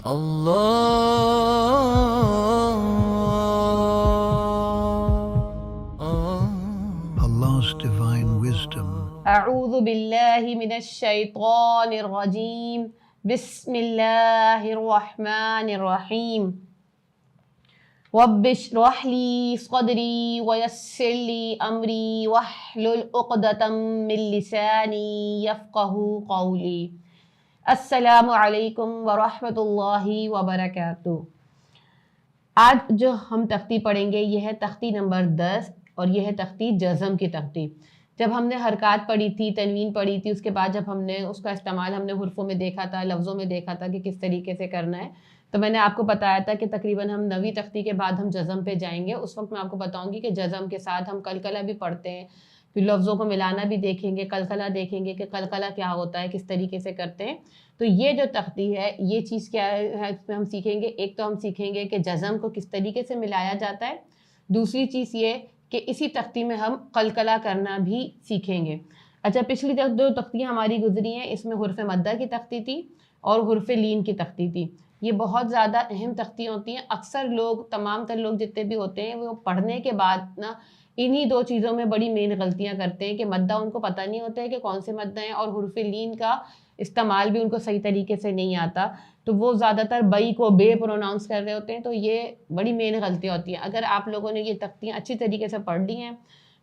Allah's divine wisdom. اعوذ باللہ من الشیطان الرجیم بسم اللہ الرحمن الرحیم رب اشرح لی صدری ویسر لی امری واحلل عقدۃ من لسانی یفقہوا قولی۔ السلام علیکم ورحمۃ اللہ وبرکاتہ۔ آج جو ہم تختی پڑھیں گے یہ ہے تختی نمبر 10 اور یہ ہے تختی جزم کی تختی۔ جب ہم نے حرکات پڑھی تھی، تنوین پڑھی تھی، اس کے بعد جب ہم نے اس کا استعمال ہم نے حروفوں میں دیکھا تھا، لفظوں میں دیکھا تھا کہ کس طریقے سے کرنا ہے، تو میں نے آپ کو بتایا تھا کہ تقریباً ہم 9ویں تختی کے بعد ہم جزم پہ جائیں گے۔ اس وقت میں آپ کو بتاؤں گی کہ جزم کے ساتھ ہم قلقلہ بھی پڑھتے ہیں، پھر لفظوں کو ملانا بھی دیکھیں گے، قلقلہ دیکھیں گے کہ قلقلہ کیا ہوتا ہے، کس طریقے سے کرتے ہیں۔ تو یہ جو تختی ہے یہ چیز کیا ہے، اس میں ہم سیکھیں گے، ایک تو ہم سیکھیں گے کہ جزم کو کس طریقے سے ملایا جاتا ہے، دوسری چیز یہ کہ اسی تختی میں ہم قلقلہ کرنا بھی سیکھیں گے۔ اچھا، پچھلی دو تختیاں ہماری گزری ہیں، اس میں حرف مدہ کی تختی تھی اور حرف لین کی تختی تھی۔ یہ بہت زیادہ اہم تختیاں ہوتی ہیں۔ اکثر لوگ، تمام تر لوگ جتنے بھی ہوتے ہیں، وہ پڑھنے کے بعد نا انہی دو چیزوں میں بڑی مین غلطیاں کرتے ہیں کہ مدہ ان کو پتہ نہیں ہوتا ہے کہ کون سے مدہ ہیں، اور حرف لین کا استعمال بھی ان کو صحیح طریقے سے نہیں آتا، تو وہ زیادہ تر بئی کو بے پروناؤنس کر رہے ہوتے ہیں۔ تو یہ بڑی مین غلطیاں ہوتی ہیں۔ اگر آپ لوگوں نے یہ تختیاں اچھی طریقے سے پڑھ لی ہیں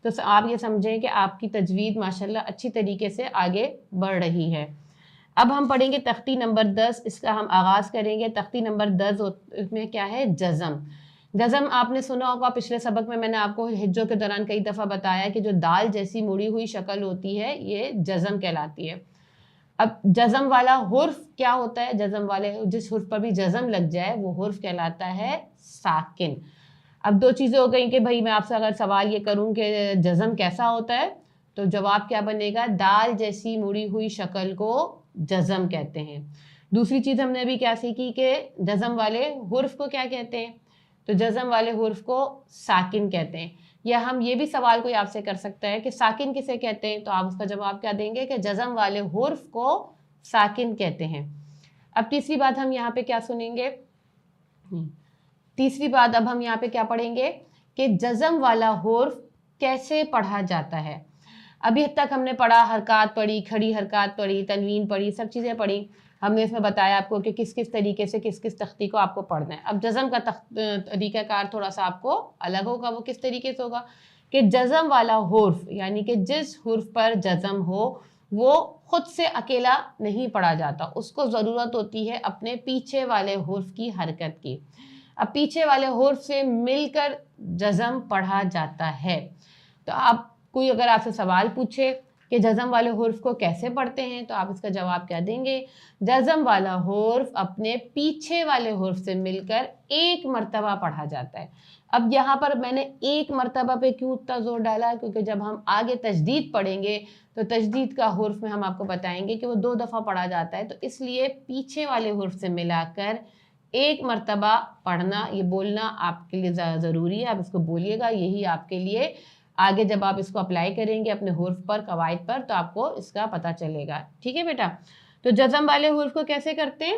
تو آپ یہ سمجھیں کہ آپ کی تجوید ماشاءاللہ اچھی طریقے سے آگے بڑھ رہی ہے۔ اب ہم پڑھیں گے تختی نمبر 10، اس کا ہم آغاز کریں گے۔ تختی نمبر 10 اس میں کیا ہے؟ جزم۔ جزم آپ نے سنا ہوگا، پچھلے سبق میں نے آپ کو ہجوں کے دوران کئی دفعہ بتایا کہ جو دال جیسی مڑی ہوئی شکل ہوتی ہے یہ جزم کہلاتی ہے۔ اب جزم والا حرف کیا ہوتا ہے؟ جزم والے جس حرف پر بھی جزم لگ جائے وہ حرف کہلاتا ہے ساکن۔ اب دو چیزیں ہو گئیں کہ بھائی میں آپ سے اگر سوال یہ کروں کہ جزم کیسا ہوتا ہے تو جواب کیا بنے گا؟ دال جیسی مڑی ہوئی شکل کو جزم کہتے ہیں۔ دوسری چیز ہم نے ابھی کیا سیکھی کہ جزم والے حرف کو کیا کہتے ہیں؟ تو جزم والے حرف کو ساکن کہتے ہیں۔ یا ہم یہ بھی سوال کوئی آپ سے کر سکتا ہے کہ ساکن کسے کہتے ہیں، تو آپ اس کا جواب کیا دیں گے کہ جزم والے حرف کو ساکن کہتے ہیں۔ اب تیسری بات ہم یہاں پہ کیا سنیں گے؟ تیسری بات اب ہم یہاں پہ کیا پڑھیں گے کہ جزم والا حرف کیسے پڑھا جاتا ہے۔ ابھی تک ہم نے پڑھا، حرکات پڑھی، کھڑی حرکات پڑھی، تنوین پڑھی، سب چیزیں پڑھی۔ ہم نے اس میں بتایا آپ کو کہ کس کس طریقے سے کس کس تختی کو آپ کو پڑھنا ہے۔ اب جزم کا طریقہ کار تھوڑا سا آپ کو الگ ہوگا۔ وہ کس طریقے سے ہوگا کہ جزم والا حرف یعنی کہ جس حرف پر جزم ہو وہ خود سے اکیلا نہیں پڑھا جاتا، اس کو ضرورت ہوتی ہے اپنے پیچھے والے حرف کی حرکت کی۔ اب پیچھے والے حرف سے مل کر جزم پڑھا جاتا ہے۔ تو آپ کوئی اگر آپ سے سوال پوچھے کہ جزم والے حرف کو کیسے پڑھتے ہیں تو آپ اس کا جواب کیا دیں گے؟ جزم والا حرف اپنے پیچھے والے حرف سے مل کر ایک مرتبہ پڑھا جاتا ہے۔ اب یہاں پر میں نے ایک مرتبہ پہ کیوں اتنا زور ڈالا ہے؟ کیونکہ جب ہم آگے تجدید پڑھیں گے تو تجدید کا حرف میں ہم آپ کو بتائیں گے کہ وہ 2 دفعہ پڑھا جاتا ہے، تو اس لیے پیچھے والے حرف سے ملا کر ایک مرتبہ پڑھنا، یہ بولنا آپ کے لیے ضروری ہے۔ آپ اس کو بولیے گا، یہی آپ کے لیے آگے جب آپ اس کو اپلائی کریں گے اپنے حرف پر، قواعد پر، تو آپ کو اس کا پتہ چلے گا۔ ٹھیک ہے بیٹا؟ تو جزم والے حرف کو کیسے کرتے ہیں؟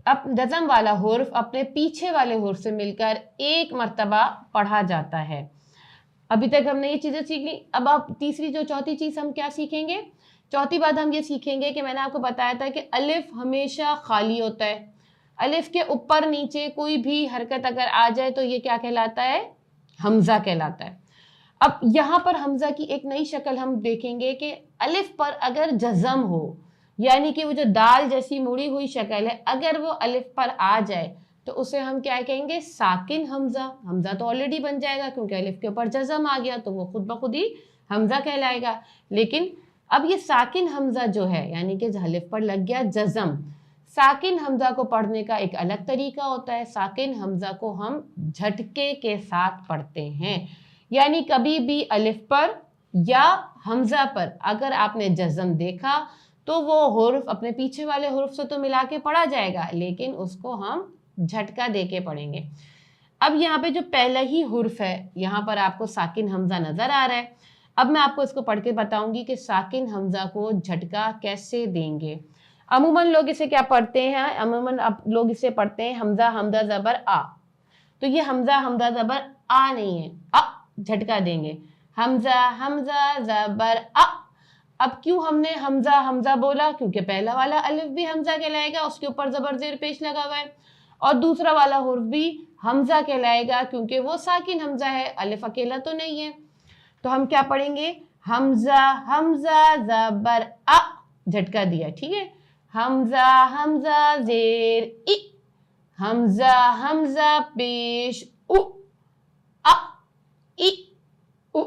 اب جزم والا حرف اپنے پیچھے والے حرف سے مل کر ایک مرتبہ پڑھا جاتا ہے۔ ابھی تک ہم نے یہ چیزیں سیکھ لی۔ اب آپ تیسری جو چوتھی چیز ہم کیا سیکھیں گے؟ چوتھی بات ہم یہ سیکھیں گے کہ میں نے آپ کو بتایا تھا کہ الف ہمیشہ خالی ہوتا ہے۔ الف کے اوپر نیچے کوئی بھی حرکت اگر آ جائے تو یہ کیا کہلاتا ہے؟ حمزہ کہلاتا ہے۔ اب یہاں پر حمزہ کی ایک نئی شکل ہم دیکھیں گے کہ الف پر اگر جزم ہو، یعنی کہ وہ جو دال جیسی مڑی ہوئی شکل ہے، اگر وہ الف پر آ جائے تو اسے ہم کیا کہیں گے؟ ساکن حمزہ۔ حمزہ تو آلریڈی بن جائے گا کیونکہ الف کے اوپر جزم آ گیا تو وہ خود بخود ہی حمزہ کہلائے گا۔ لیکن اب یہ ساکن حمزہ جو ہے یعنی کہ الف پر لگ گیا جزم، ساکن حمزہ کو پڑھنے کا ایک الگ طریقہ ہوتا ہے۔ ساکن حمزہ کو ہم جھٹکے کے ساتھ پڑھتے ہیں، یعنی کبھی بھی الف پر یا حمزہ پر اگر آپ نے جزم دیکھا تو وہ حرف اپنے پیچھے والے حرف سے تو ملا کے پڑھا جائے گا، لیکن اس کو ہم جھٹکا دے کے پڑھیں گے۔ اب یہاں پہ جو پہلا ہی حرف ہے یہاں پر آپ کو ساکن حمزہ نظر آ رہا ہے۔ اب میں آپ کو اس کو پڑھ کے بتاؤں گی کہ ساکن حمزہ کو جھٹکا کیسے دیں گے۔ عموماً لوگ اسے کیا پڑھتے ہیں؟ عموماً لوگ اسے پڑھتے ہیں حمزہ حمزہ زبر آ. تو یہ حمزہ حمزہ زبر آ نہیں ہے، جھٹکا دیں گے. حمزہ حمزہ زبر آ. اب کیوں ہم نے حمزہ حمزہ بولا؟ کیونکہ پہلا والا الف بھی حمزہ کہلائے گا، اس کے اوپر زبر زیر پیش لگا ہوا ہے، اور دوسرا والا حرف بھی حمزہ کہلائے گا کیونکہ وہ ساکن حمزہ ہے، الف اکیلا تو نہیں ہے. تو ہم کیا پڑھیں گے؟ حمزہ حمزہ زبر آ، جھٹکا دیا، ٹھیک ہے. حمزہ حمزہ زیر ای، حمزہ حمزہ پیش او، ا ای او.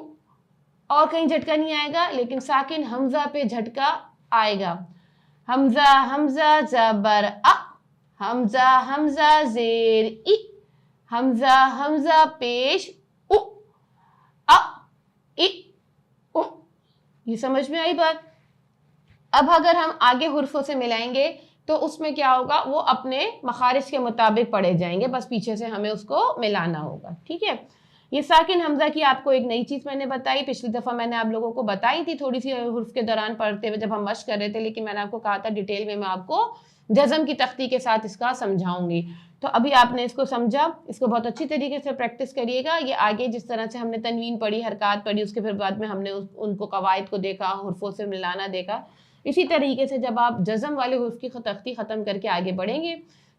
اور کہیں جھٹکا نہیں آئے گا، لیکن ساکن حمزہ پہ جھٹکا آئے گا. حمزہ حمزہ زبر ا، حمزہ حمزہ زیر ای، حمزہ حمزہ پیش او، ا ای او. یہ سمجھ میں آئی بات؟ اب اگر ہم آگے حرفوں سے ملائیں گے تو اس میں کیا ہوگا؟ وہ اپنے مخارج کے مطابق پڑھے جائیں گے، بس پیچھے سے ہمیں اس کو ملانا ہوگا، ٹھیک ہے. یہ ساکن حمزہ کی آپ کو ایک نئی چیز میں نے بتائی، پچھلی دفعہ میں نے آپ لوگوں کو بتائی تھی تھوڑی سی حرف کے دوران پڑھتے ہوئے جب ہم مشق کر رہے تھے، لیکن میں نے آپ کو کہا تھا ڈیٹیل میں آپ کو جزم کی تختی کے ساتھ اس کا سمجھاؤں گی. تو ابھی آپ نے اس کو سمجھا، اس کو بہت اچھی طریقے سے پریکٹس کریے گا. یہ آگے جس طرح سے ہم نے تنوین پڑھی، حرکات پڑھی، اس کے پھر بعد میں ہم نے ان کو قواعد کو دیکھا، حرفوں سے ملانا دیکھا، اسی طریقے سے جب آپ جزم والے حرف کی تختی ختم کر کے آگے بڑھیں گے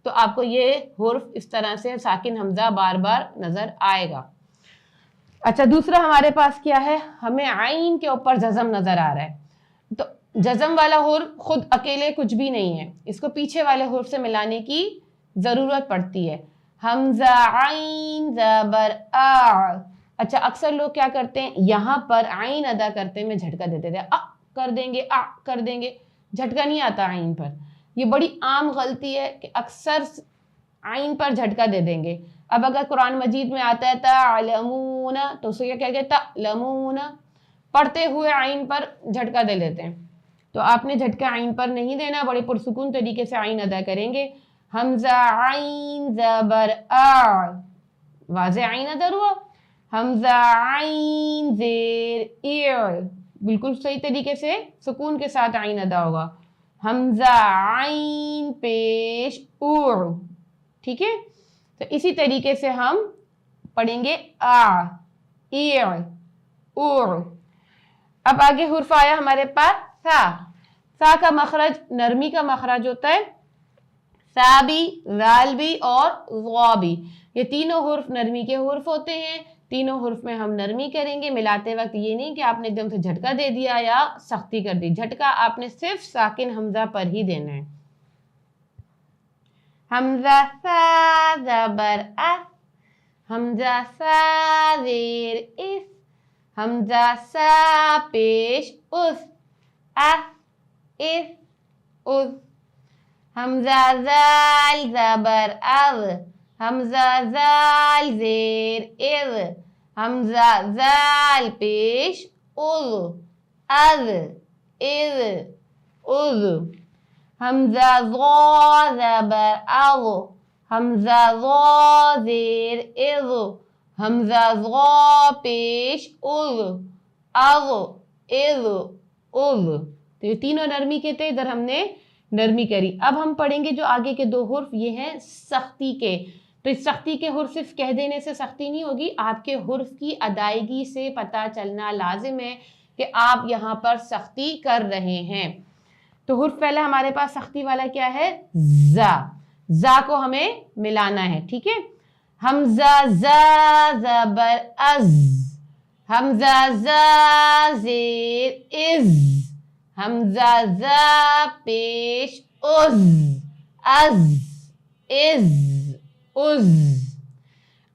تو آپ کو یہ حرف اس طرح سے ساکن حمزہ بار بار نظر آئے گا. اچھا، دوسرا ہمارے پاس کیا ہے؟ ہمیں عین کے اوپر جزم نظر آ رہا ہے. تو جزم والا حرف خود اکیلے کچھ بھی نہیں ہے، اس کو پیچھے والے حرف سے ملانے کی ضرورت پڑتی ہے. حمزہ عین زبر آ. اچھا، اکثر لوگ کیا کرتے ہیں؟ یہاں پر عین ادا کرتے میں جھٹکا دیتے تھے، کر دیں گے، کر دیں گے، جھٹکا نہیں آتا عین پر. یہ بڑی عام غلطی ہے کہ اکثر عین پر جھٹکا دے دیں گے. اب اگر قرآن مجید میں آتا ہے تعلمون تو اسے کیا کہتے ہیں؟ تعلمون. پڑھتے ہوئے عین پر جھٹکا دے لیتے ہیں، تو آپ نے جھٹکا عین پر نہیں دینا، بڑے پرسکون طریقے سے عین ادا کریں گے. حمزہ عین زبر آ، واضح عین ادا ہوا. حمزہ عین زیر ایر، بالکل صحیح طریقے سے سکون کے ساتھ عین ادا ہوگا. حمزہ عین پیش اور، ٹھیک ہے. تو اسی طریقے سے ہم پڑھیں گے آ، ایر، اور. اب آگے حرف آیا ہمارے پاس سا. سا کا مخرج نرمی کا مخرج ہوتا ہے، سا بھی، زال بھی اور ضا بھی. یہ تینوں حرف نرمی کے حرف ہوتے ہیں. تینوں حرف میں ہم نرمی کریں گے ملاتے وقت. یہ نہیں کہ آپ نے ایک دم سے جھٹکا دے دیا یا سختی کر دی، جھٹکا آپ نے صرف ساکن حمزہ پر ہی دینا ہے. حمزہ سا زبر ا، حمزہ سا زیر اس، حمزہ سا پیش اس، اس، اس. حمزہ زال زبر از، حمزہ زال زیر از، حمزہ زال پیش از، از، از. حمزہ ضا زبر از، حمزہ ضا زیر از، حمزہ ضا پیش از، از، از، از. تو یہ تینوں نرمی کے تھے، ادھر ہم نے نرمی کری. اب ہم پڑھیں گے جو آگے کے دو حرف، یہ ہیں سختی کے. تو اس سختی کے حرف صرف کہہ دینے سے سختی نہیں ہوگی، آپ کے حرف کی ادائیگی سے پتہ چلنا لازم ہے کہ آپ یہاں پر سختی کر رہے ہیں. تو حرف پہلا ہمارے پاس سختی والا کیا ہے؟ زا. زا کو ہمیں ملانا ہے، ٹھیک ہے. حمزہ زا زبر از، حمزہ زا زیر از، حمزہ زا پیش از، از، از، از.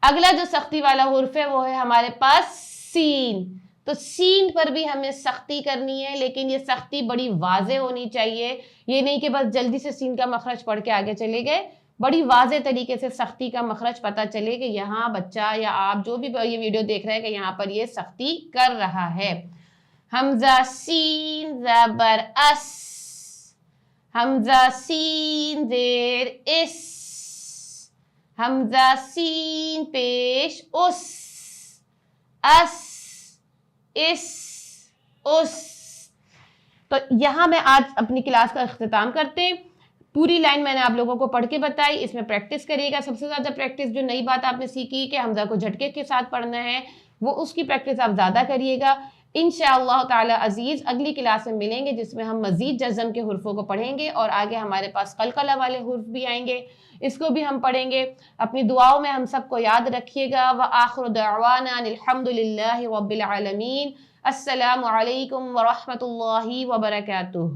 اگلا جو سختی والا حرف ہے وہ ہے ہمارے پاس سین. تو سین پر بھی ہمیں سختی کرنی ہے، لیکن یہ سختی بڑی واضح ہونی چاہیے. یہ نہیں کہ بس جلدی سے سین کا مخرج پڑھ کے آگے چلے گئے، بڑی واضح طریقے سے سختی کا مخرج پتہ چلے کہ یہاں بچہ یا آپ جو بھی یہ ویڈیو دیکھ رہے ہیں کہ یہاں پر یہ سختی کر رہا ہے. حمزہ سین زبر اس، حمزہ سین زیر اس، حمزہ سین پیش اس، اس، اس. تو یہاں میں آج اپنی کلاس کا اختتام کرتے ہیں. پوری لائن میں نے آپ لوگوں کو پڑھ کے بتائی، اس میں پریکٹس کریے گا. سب سے زیادہ پریکٹس جو نئی بات آپ نے سیکھی کہ حمزہ کو جھٹکے کے ساتھ پڑھنا ہے، وہ اس کی پریکٹس آپ زیادہ کریے گا. انشاءاللہ تعالی عزیز اگلی کلاس میں ملیں گے جس میں ہم مزید جزم کے حروفوں کو پڑھیں گے، اور آگے ہمارے پاس قلقلہ والے حروف بھی آئیں گے، اس کو بھی ہم پڑھیں گے. اپنی دعاؤں میں ہم سب کو یاد رکھیے گا. وآخر دعوانا الحمد للہ رب العالمین. السلام علیکم ورحمۃ اللہ وبرکاتہ.